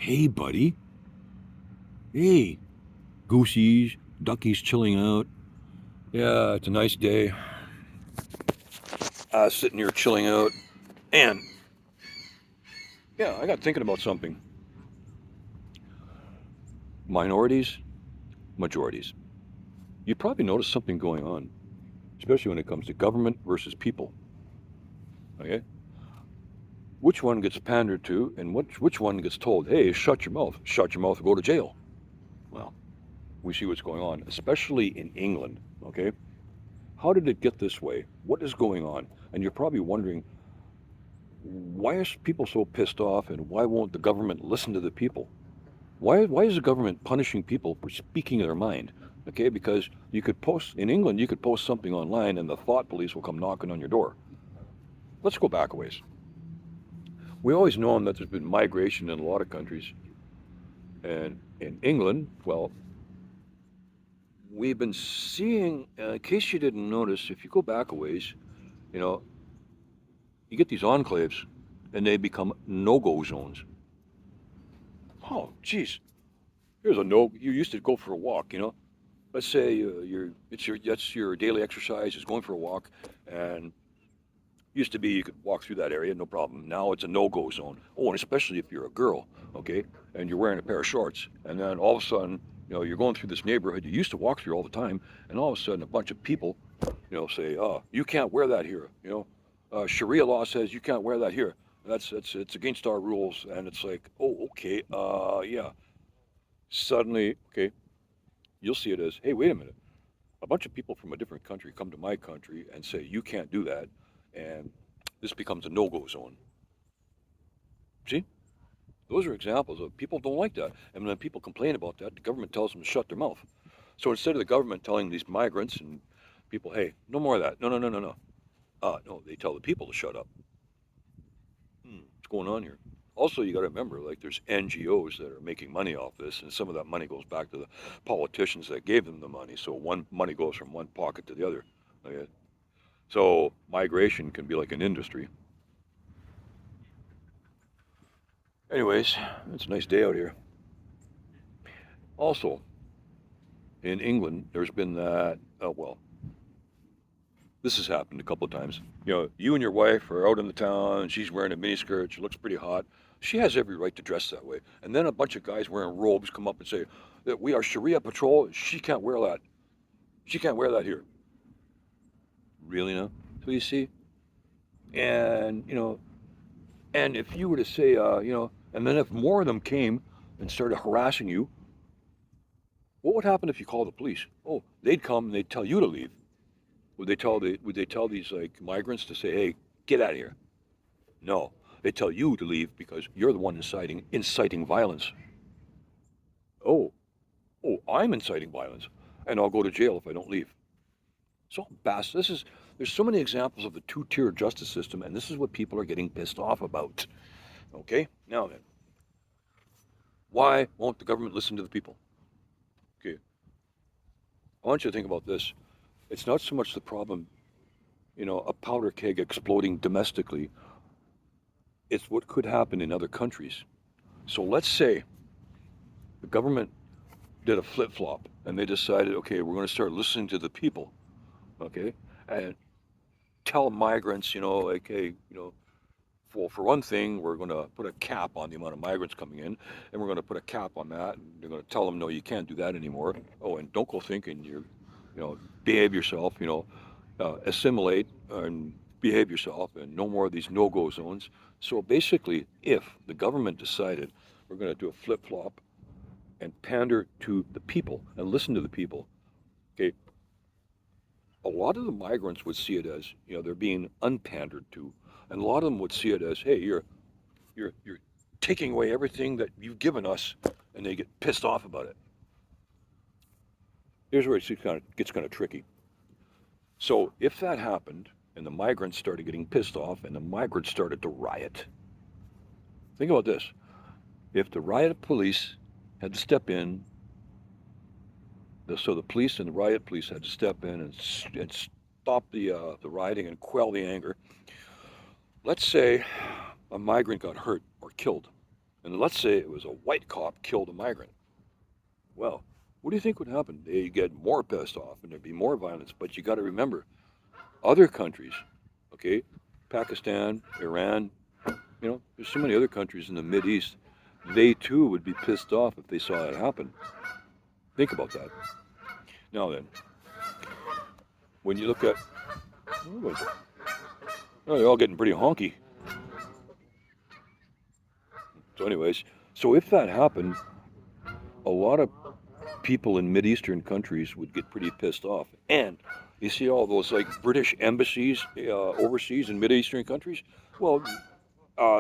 Hey, buddy. Hey, goosies, duckies chilling out. Yeah, it's a nice day. Sitting here chilling out. And, yeah, I got thinking about something. Minorities, majorities. You probably noticed something going on, especially when it comes to government versus people. Okay? Which one gets pandered to and which one gets told, hey, shut your mouth, or go to jail? Well, we see what's going on, especially in England. Okay? How did it get this way? What is going on? And you're probably wondering, why are people so pissed off and why won't the government listen to the people? Why is the government punishing people for speaking their mind? Okay, because you could post in England, you could post something online and the thought police will come knocking on your door. Let's go back a ways. We always known that there's been migration in a lot of countries. And in England, well, we've been seeing, in case you didn't notice, if you go back a ways, you know, you get these enclaves and they become no-go zones. Oh, geez. Here's a no. You used to go for a walk, Let's say that's your daily exercise is going for a walk, and used to be you could walk through that area, no problem. Now it's a no-go zone. Oh, and especially if you're a girl, okay, and you're wearing a pair of shorts, and then all of a sudden, you're going through this neighborhood you used to walk through all the time, and all of a sudden a bunch of people, say, oh, you can't wear that here. Sharia law says you can't wear that here. That's it's against our rules, and it's like, oh, okay, yeah. Suddenly, okay, you'll see it as, hey, wait a minute. A bunch of people from a different country come to my country and say, you can't do that. And this becomes a no go zone. See? Those are examples of people don't like that. And when people complain about that, the government tells them to shut their mouth. So instead of the government telling these migrants and people, hey, no more of that. No, no, no, no, no. No, they tell the people to shut up. What's going on here? Also, you got to remember, like, there's NGOs that are making money off this, and some of that money goes back to the politicians that gave them the money. So one money goes from one pocket to the other. Okay? So migration can be like an industry. Anyways, it's a nice day out here. Also, in England, there's been that. Oh well, this has happened a couple of times. You and your wife are out in the town, and she's wearing a miniskirt. She looks pretty hot. She has every right to dress that way. And then a bunch of guys wearing robes come up and say that we are Sharia patrol. She can't wear that. She can't wear that here. Really now? So you see, and and if you were to say, and then if more of them came and started harassing you, what would happen if you called the police? Oh, they'd come and they'd tell you to leave. Would they tell these like migrants to say, "Hey, get out of here"? No, they tell you to leave because you're the one inciting violence. Oh, I'm inciting violence, and I'll go to jail if I don't leave. So there's so many examples of the two-tier justice system, and this is what people are getting pissed off about. Okay, now then, why won't the government listen to the people? Okay, I want you to think about this. It's not so much the problem, a powder keg exploding domestically. It's what could happen in other countries. So let's say the government did a flip flop and they decided, okay, we're going to start listening to the people, okay, and tell migrants, like, hey, for one thing, we're going to put a cap on the amount of migrants coming in, and we're going to put a cap on that. And they're going to tell them, no, you can't do that anymore. Oh, and don't go thinking behave yourself, assimilate and behave yourself, and no more of these no-go zones. So basically, if the government decided we're going to do a flip-flop and pander to the people and listen to the people, okay, a lot of the migrants would see it as, they're being unpandered to, and a lot of them would see it as, hey, you're taking away everything that you've given us, and they get pissed off about it. Here's where it gets kind of tricky. So if that happened, and the migrants started getting pissed off, and the migrants started to riot, think about this: if the riot police had to step in, so the police and the riot police had to step in and stop the rioting and quell the anger. Let's say a migrant got hurt or killed. and let's say it was a white cop killed a migrant. Well, what do you think would happen? They get more pissed off and there'd be more violence. But you got to remember, other countries, okay, Pakistan, Iran, there's so many other countries in the Mid East, they too would be pissed off if they saw it happen. Think about that. Now then, when you look at, oh, they're all getting pretty honky. So, anyways, so if that happened, a lot of people in Mideastern countries would get pretty pissed off. And you see all those like British embassies overseas in Mideastern countries? Well,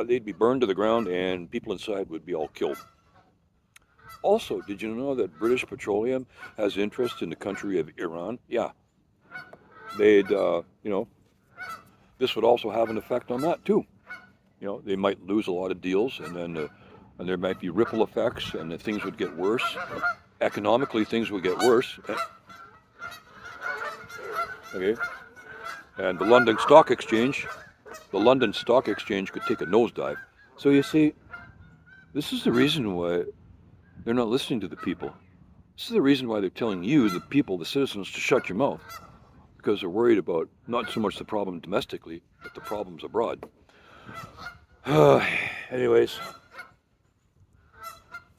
they'd be burned to the ground and people inside would be all killed. Also, did you know that British Petroleum has interest in the country of Iran? Yeah, they'd, this would also have an effect on that too. They might lose a lot of deals, and there might be ripple effects, and things would get worse. Economically, things would get worse. Okay, and the London Stock Exchange could take a nosedive. So you see, this is the reason why they're not listening to the people. This is the reason why they're telling you, the people, the citizens, to shut your mouth, because they're worried about not so much the problem domestically, but the problems abroad. Anyways,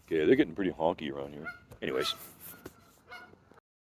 okay, they're getting pretty honky around here. Anyways.